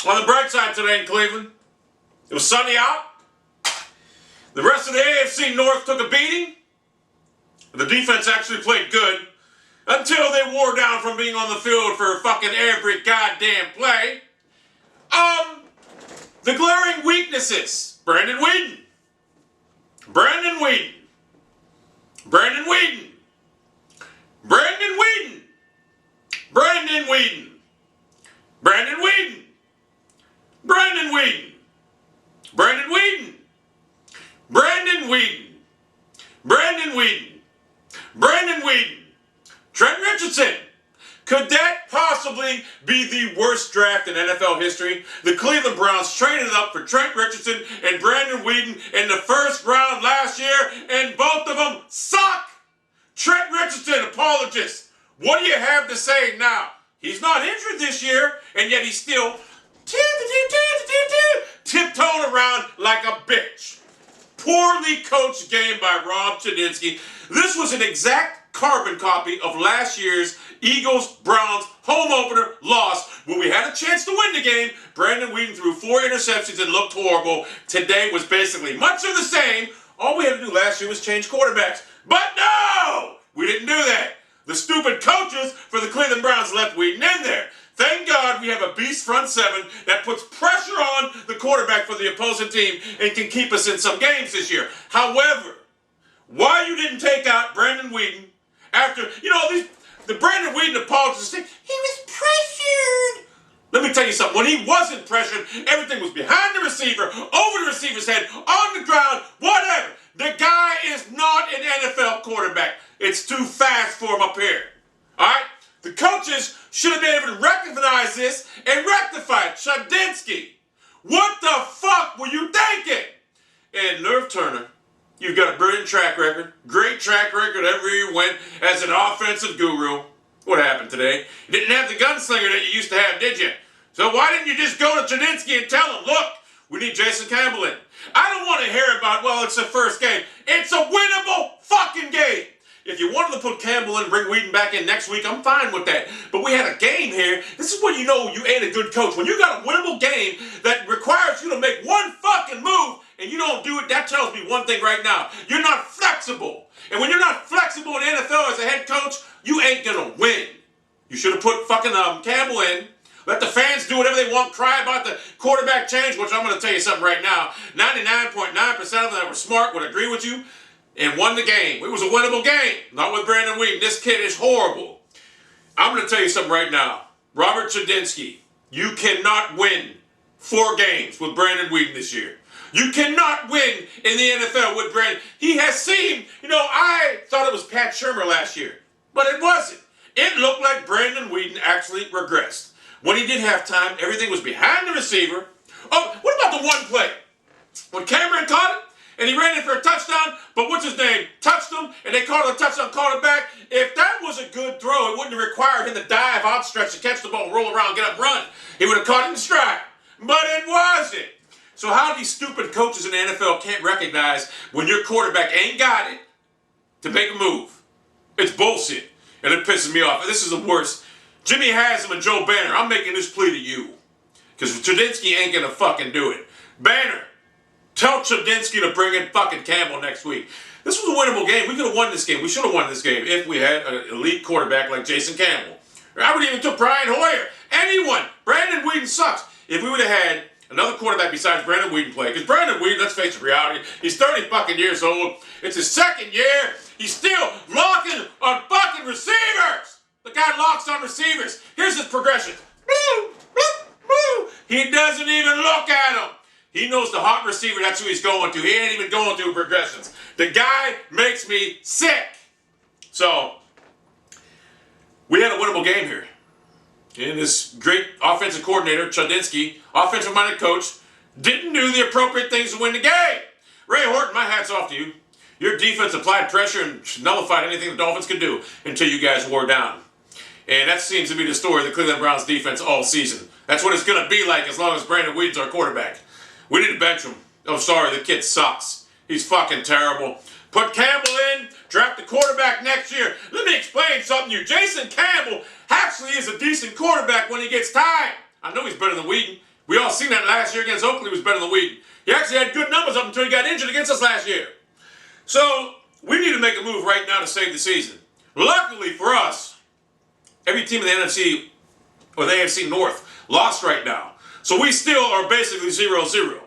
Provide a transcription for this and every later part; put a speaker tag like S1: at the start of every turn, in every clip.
S1: On the bright side today in Cleveland, it was sunny out. The rest of the AFC North took a beating. The defense actually played good until they wore down from being on the field for fucking every goddamn play. The glaring weaknesses. Brandon Weeden. Brandon Weeden. Brandon Weeden. Brandon Weeden. Brandon Weeden. Brandon Weeden. Brandon Weeden. Brandon Weeden. Brandon Weeden. Brandon Weeden. Brandon Weeden. Trent Richardson. Could that possibly be the worst draft in NFL history? The Cleveland Browns traded up for Trent Richardson and Brandon Weeden in the first round last year, and both of them suck. Trent Richardson, apologist. What do you have to say now? He's not injured this year, and yet he's still tiptoeing around like a bitch. Poorly coached game by Rob CHUDINSKI. This was an exact carbon copy of last year's Eagles-Browns home opener loss. When we had a chance to win the game, Brandon Weeden threw 4 interceptions and looked horrible. Today was basically much of the same. All we had to do last year was change quarterbacks. But no! We didn't do that. The stupid coaches for the Cleveland Browns left Weeden in there. Thank God we have a beast front seven that puts pressure on the quarterback for the opposing team and can keep us in some games this year. However, why you didn't take out Brandon Weeden after, the Brandon Weeden apologists think he was pressured. Let me tell you something. When he wasn't pressured, everything was behind the receiver, over the receiver's head, on the ground, whatever. The guy is not an NFL quarterback. It's too fast for him up here. All right? The coaches should have been able to recognize this and rectify it. CHUDINSKI, what the fuck were you thinking? And Nerve Turner, you've got a brilliant track record. Great track record everywhere you went as an offensive guru. What happened today? You didn't have the gunslinger that you used to have, did you? So why didn't you just go to CHUDINSKI and tell him, look, we need Jason Campbell in. I don't want to hear about, well, it's the first game. It's a winnable fucking game. If you wanted to put Campbell in and bring Weeden back in next week, I'm fine with that. But we had a game here. This is when you know you ain't a good coach. When you got a winnable game that requires you to make one fucking move and you don't do it, that tells me one thing right now. You're not flexible. And when you're not flexible in the NFL as a head coach, you ain't gonna win. You should have put fucking Campbell in. Let the fans do whatever they want, cry about the quarterback change, which I'm going to tell you something right now. 99.9% of them that were smart would agree with you and won the game. It was a winnable game. Not with Brandon Weeden. This kid is horrible. I'm going to tell you something right now. Robert CHUDINSKI, you cannot win 4 games with Brandon Weeden this year. You cannot win in the NFL with Brandon. He has seemed, I thought it was Pat Shurmur last year, but it wasn't. It looked like Brandon Weeden actually regressed. When he did have time, everything was behind the receiver. Oh, what about the one play? When Cameron caught it, and he ran in for a touchdown, but what's his name? Touched him, and they called it a touchdown, called it back. If that was a good throw, it wouldn't have required him to dive, outstretch, to catch the ball, roll around, get up, run. He would have caught it in stride. But it wasn't. So how these stupid coaches in the NFL can't recognize when your quarterback ain't got it to make a move? It's bullshit, and it pisses me off. This is the worst. Jimmy Haslam and Joe Banner, I'm making this plea to you. Because CHUDINSKI ain't going to fucking do it. Banner, tell CHUDINSKI to bring in fucking Campbell next week. This was a winnable game. We could have won this game. We should have won this game if we had an elite quarterback like Jason Campbell. I would even took Brian Hoyer. Anyone. Brandon Weeden sucks. If we would have had another quarterback besides Brandon Weeden play. Because Brandon Weeden, let's face the reality, he's 30 fucking years old. It's his second year. He's still locking on fucking receivers. The guy locks on receivers. Here's his progression. He doesn't even look at them. He knows the hot receiver, that's who he's going to. He ain't even going through progressions. The guy makes me sick. So, we had a winnable game here. And this great offensive coordinator, CHUDINSKI, offensive-minded coach, didn't do the appropriate things to win the game. Ray Horton, my hat's off to you. Your defense applied pressure and nullified anything the Dolphins could do until you guys wore down. And that seems to be the story of the Cleveland Browns defense all season. That's what it's going to be like as long as Brandon Weeden's our quarterback. We need to bench him. Oh, sorry, the kid sucks. He's fucking terrible. Put Campbell in, draft the quarterback next year. Let me explain something to you. Jason Campbell actually is a decent quarterback when he gets time. I know he's better than Weeden, We all seen that last year against Oakley was better than Weeden. He actually had good numbers up until he got injured against us last year. So we need to make a move right now to save the season. Luckily for us, every team in the NFC or the AFC North lost right now. So we still are basically 0-0.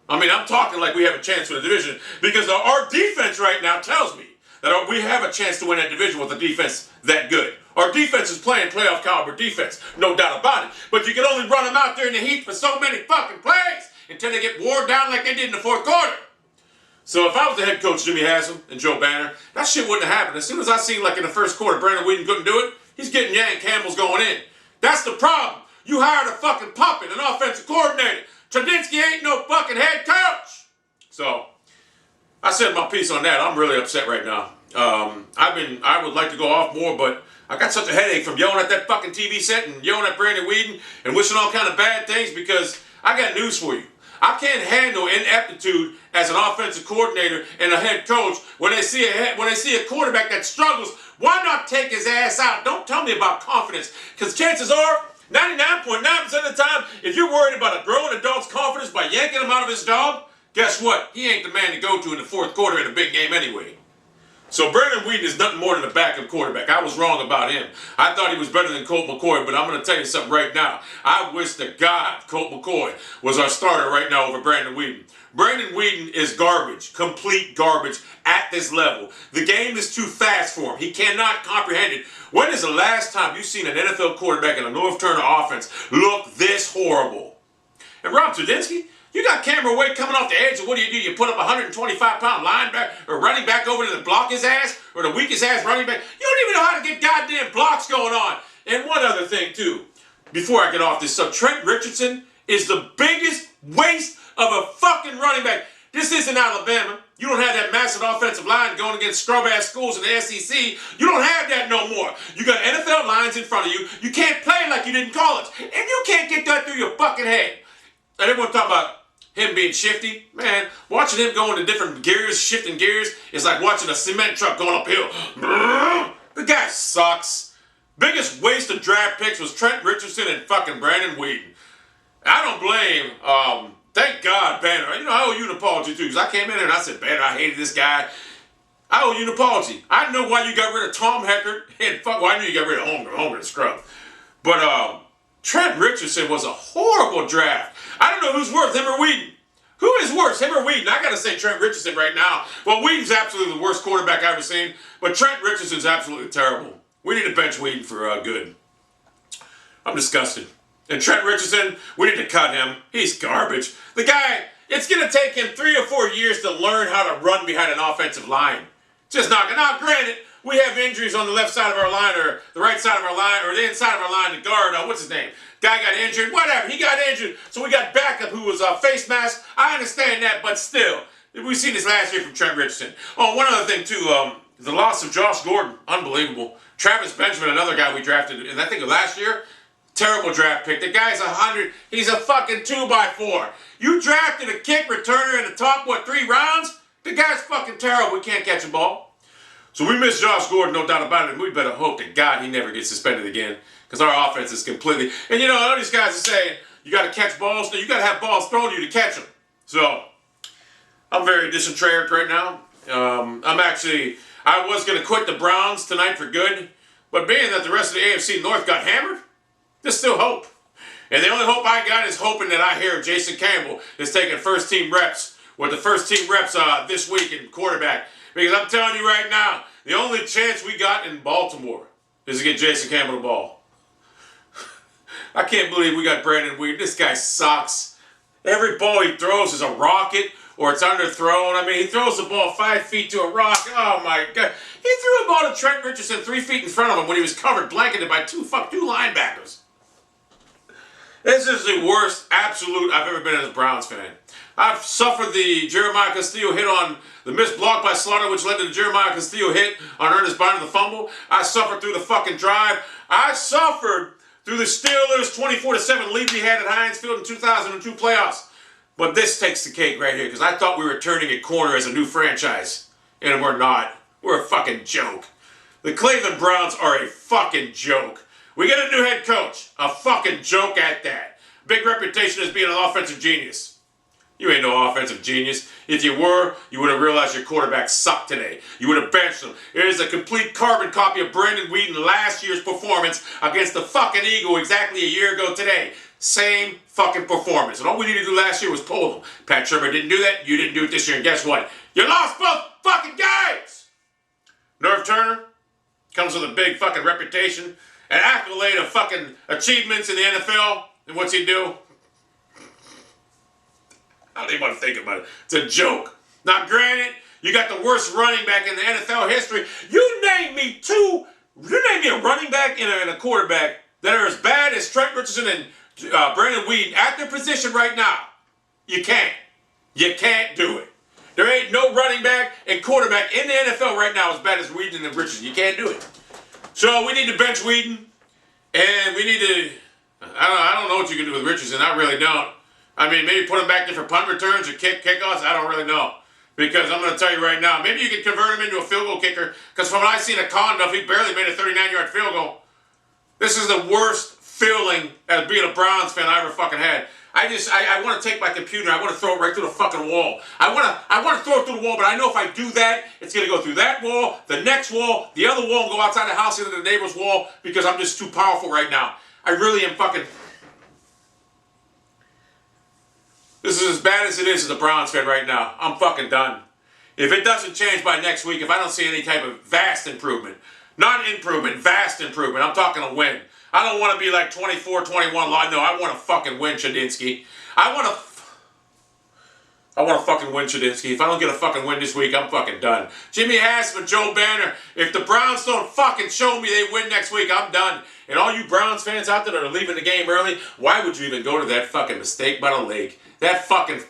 S1: I mean, I'm talking like we have a chance for the division because our defense right now tells me that we have a chance to win that division with a defense that good. Our defense is playing playoff caliber defense, no doubt about it. But you can only run them out there in the heat for so many fucking plays until they get worn down like they did in the fourth quarter. So if I was the head coach, Jimmy Haslam and Joe Banner, that shit wouldn't have happened. As soon as I seen like in the first quarter, Brandon Weeden couldn't do it, he's getting yanked, Campbell's going in. That's the problem. You hired a fucking puppet, an offensive coordinator. CHUDINSKI ain't no fucking head coach. So I said my piece on that. I'm really upset right now. I would like to go off more, but I got such a headache from yelling at that fucking TV set and yelling at Brandon Weeden and wishing all kind of bad things because I got news for you. I can't handle ineptitude as an offensive coordinator and a head coach when they see a quarterback that struggles. Why not take his ass out? Don't tell me about confidence, because chances are 99.9% of the time, if you're worried about a grown adult's confidence by yanking him out of his job, guess what? He ain't the man to go to in the fourth quarter in a big game anyway. So Brandon Weeden is nothing more than a backup quarterback. I was wrong about him. I thought he was better than Colt McCoy, but I'm going to tell you something right now. I wish to God Colt McCoy was our starter right now over Brandon Weeden. Brandon Weeden is garbage, complete garbage at this level. The game is too fast for him. He cannot comprehend it. When is the last time you've seen an NFL quarterback in a North Turner offense look this horrible? And Rob CHUDINSKI, you got Cameron Wade coming off the edge, and what do? You put up a 125-pound linebacker or running back over to block his ass, or the weakest ass running back. You don't even know how to get goddamn blocks going on. And one other thing, too, before I get off this, so Trent Richardson is the biggest waste of a fucking running back. This isn't Alabama. You don't have that massive offensive line going against scrub-ass schools in the SEC. You don't have that no more. You got NFL lines in front of you. You can't play like you did in college. And you can't get that through your fucking head. And everyone talking about him being shifty. Man, watching him go into different gears, shifting gears, is like watching a cement truck going uphill. The guy sucks. Biggest waste of draft picks was Trent Richardson and fucking Brandon Weeden. I don't blame, thank God, Banner. You know, I owe you an apology too, because I came in there and I said, Banner, I hated this guy. I owe you an apology. I know why you got rid of Tom Heckert, and well, I knew you got rid of Holmgren the scrub. But, Trent Richardson was a horrible draft. I don't know who's worse, him or Weeden. Who is worse, him or Weeden? I got to say Trent Richardson right now. Well, Weeden's absolutely the worst quarterback I've ever seen, but Trent Richardson's absolutely terrible. We need to bench Weeden for good. I'm disgusted. And Trent Richardson, we need to cut him. He's garbage. The guy, it's going to take him 3 or 4 years to learn how to run behind an offensive line. Just not. Now, granted, we have injuries on the left side of our line, or the right side of our line, or the inside of our line to guard. What's his name? Guy got injured. Whatever. He got injured. So we got backup who was a face mask. I understand that, but still. We've seen this last year from Trent Richardson. Oh, one other thing, too. The loss of Josh Gordon. Unbelievable. Travis Benjamin, another guy we drafted, and I think last year, terrible draft pick. The guy's 100. He's a fucking 2x4. You drafted a kick returner in the top, 3 rounds? The guy's fucking terrible. We can't catch a ball. So we miss Josh Gordon, no doubt about it, and we better hope to God he never gets suspended again, because our offense is completely... And you know, all these guys are saying, you got to catch balls. No, you got to have balls thrown to you to catch them. So, I'm very disintrigued right now. I was going to quit the Browns tonight for good, but being that the rest of the AFC North got hammered, there's still hope. And the only hope I got is hoping that I hear Jason Campbell is taking first-team reps with the first-team reps this week in quarterback. Because I'm telling you right now, the only chance we got in Baltimore is to get Jason Campbell the ball. I can't believe we got Brandon Weeden. This guy sucks. Every ball he throws is a rocket or it's underthrown. I mean, he throws the ball 5 feet to a rock. Oh, my God. He threw a ball to Trent Richardson 3 feet in front of him when he was covered, blanketed by two linebackers. This is the worst absolute I've ever been as a Browns fan. I've suffered the Jeremiah Castillo hit on the missed block by Slaughter, which led to the Jeremiah Castillo hit on Ernest Bynum, the fumble. I suffered through the fucking drive. I suffered through the Steelers' 24-7 lead we had at Heinz Field in 2002 playoffs. But this takes the cake right here, because I thought we were turning a corner as a new franchise. And we're not. We're a fucking joke. The Cleveland Browns are a fucking joke. We get a new head coach. A fucking joke at that. big reputation as being an offensive genius. You ain't no offensive genius. If you were, you would have realized your quarterback sucked today. You would have benched him. It is a complete carbon copy of Brandon Weeden last year's performance against the fucking Eagle exactly a year ago today. Same fucking performance. And all we needed to do last year was pull them. Pat Shermer didn't do that. You didn't do it this year. And guess what? You lost both fucking games. Nerve Turner comes with a big fucking reputation, an accolade of fucking achievements in the NFL. And what's he do? I don't even want to think about it. It's a joke. Now, granted, you got the worst running back in the NFL history. You name me a running back and a quarterback that are as bad as Trent Richardson and Brandon Weeden at their position right now. You can't. You can't do it. There ain't no running back and quarterback in the NFL right now as bad as Weeden and Richardson. You can't do it. So we need to bench Weeden, and we need to, I don't know what you can do with Richardson. I really don't. I mean, maybe put him back there for punt returns or kickoffs. I don't really know. Because I'm going to tell you right now, maybe you can convert him into a field goal kicker. Because from what I've seen at Condon, he barely made a 39-yard field goal. This is the worst feeling as being a Browns fan I ever fucking had. I want to take my computer, I want to throw it right through the fucking wall. I want to throw it through the wall, but I know if I do that, it's going to go through that wall, the next wall, the other wall, and go outside the house into the neighbor's wall because I'm just too powerful right now. I really am fucking... This is as bad as it is as a Browns fan right now. I'm fucking done. If it doesn't change by next week, if I don't see any type of vast improvement, not improvement, vast improvement, I'm talking a win. I don't want to be like 24-21. No, I want to fucking win, Chudinsky. I want to fucking win, Chudinsky. If I don't get a fucking win this week, I'm fucking done. Jimmy Haslett, Joe Banner, if the Browns don't fucking show me they win next week, I'm done. And all you Browns fans out there that are leaving the game early, why would you even go to that fucking mistake by the lake? That fucking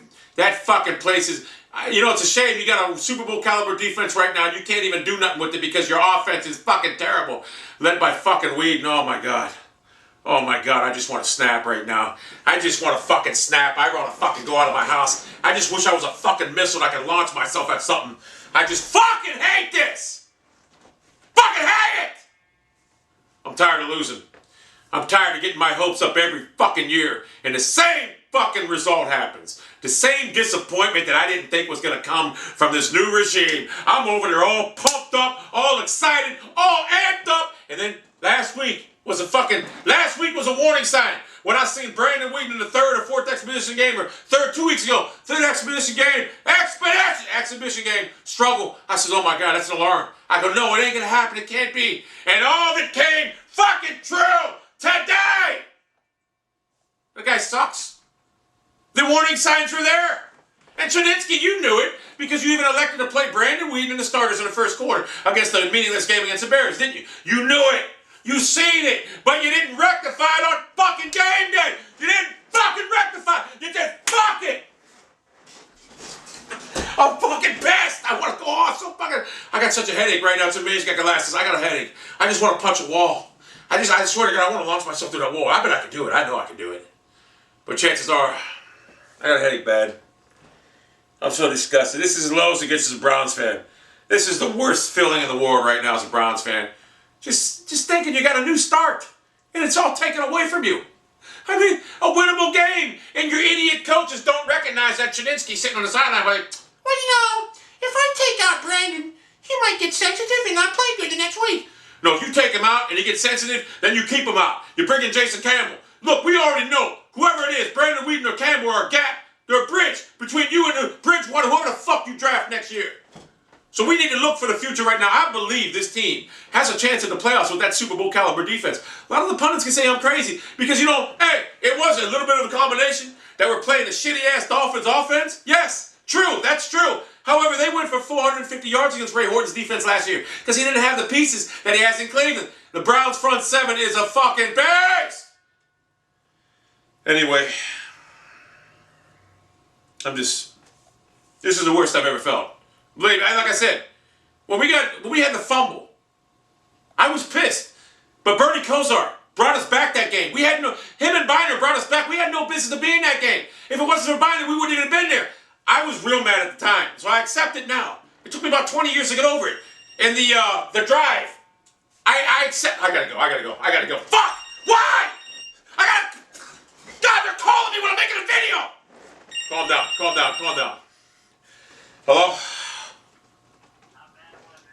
S1: place is... You know, it's a shame you got a Super Bowl caliber defense right now and you can't even do nothing with it because your offense is fucking terrible. Led by fucking Weeden. Oh my God. Oh my God, I just want to snap right now. I just want to fucking snap. I want to fucking go out of my house. I just wish I was a fucking missile and I could launch myself at something. I just fucking hate this. Fucking hate it. I'm tired of losing. I'm tired of getting my hopes up every fucking year and the same fucking result happens. The same disappointment that I didn't think was going to come from this new regime. I'm over there all pumped up, all excited, all amped up. And then last week was a warning sign. When I seen Brandon Weeden in the third or fourth exhibition game, or 2 weeks ago, third exhibition game, struggle. I said, oh my God, that's an alarm. I go, no, it ain't going to happen. It can't be. And all that came fucking true today. The guy sucks. The warning signs were there. And Chudinsky, you knew it because you even elected to play Brandon Weeden in the starters in the first quarter against the meaningless game against the Bears, didn't you? You knew it. You seen it. But you didn't rectify it on fucking game day. You didn't fucking rectify it. You said, fuck it. I'm fucking pissed. I want to go off so fucking... I got such a headache right now. It's amazing I got glasses. I got a headache. I just want to punch a wall. I swear to God, I want to launch myself through that wall. I bet I can do it. I know I can do it. But chances are... I got a headache bad. I'm so disgusted. This is as low as it gets as a Browns fan. This is the worst feeling in the world right now as a Browns fan. Just thinking you got a new start. And it's all taken away from you. I mean, a winnable game. And your idiot coaches don't recognize that Chudinsky sitting on the sideline like, well, you know, if I take out Brandon, he might get sensitive and not play good the next week. No, if you take him out and he gets sensitive, then you keep him out. You bring in Jason Campbell. Look, we already know. Whoever it is, Brandon Weeden or Campbell are a gap. They're a bridge between you and the Bridgewater, whoever the fuck you draft next year. So we need to look for the future right now. I believe this team has a chance in the playoffs with that Super Bowl caliber defense. A lot of the pundits can say I'm crazy because, you know, hey, it was a little bit of a combination that we're playing a shitty-ass Dolphins offense. Yes, true, that's true. However, they went for 450 yards against Ray Horton's defense last year because he didn't have the pieces that he has in Cleveland. The Browns' front seven is a fucking beast. Anyway, this is the worst I've ever felt. Believe me, like I said, when we had the fumble, I was pissed. But Bernie Kosar brought us back that game. Him and Biner brought us back. We had no business to be in that game. If it wasn't for Biner, we wouldn't even have been there. I was real mad at the time, so I accept it now. It took me about 20 years to get over it. And the drive, I accept. I gotta go. Fuck! Why? God, they're Calm down, calm down, calm down. Hello?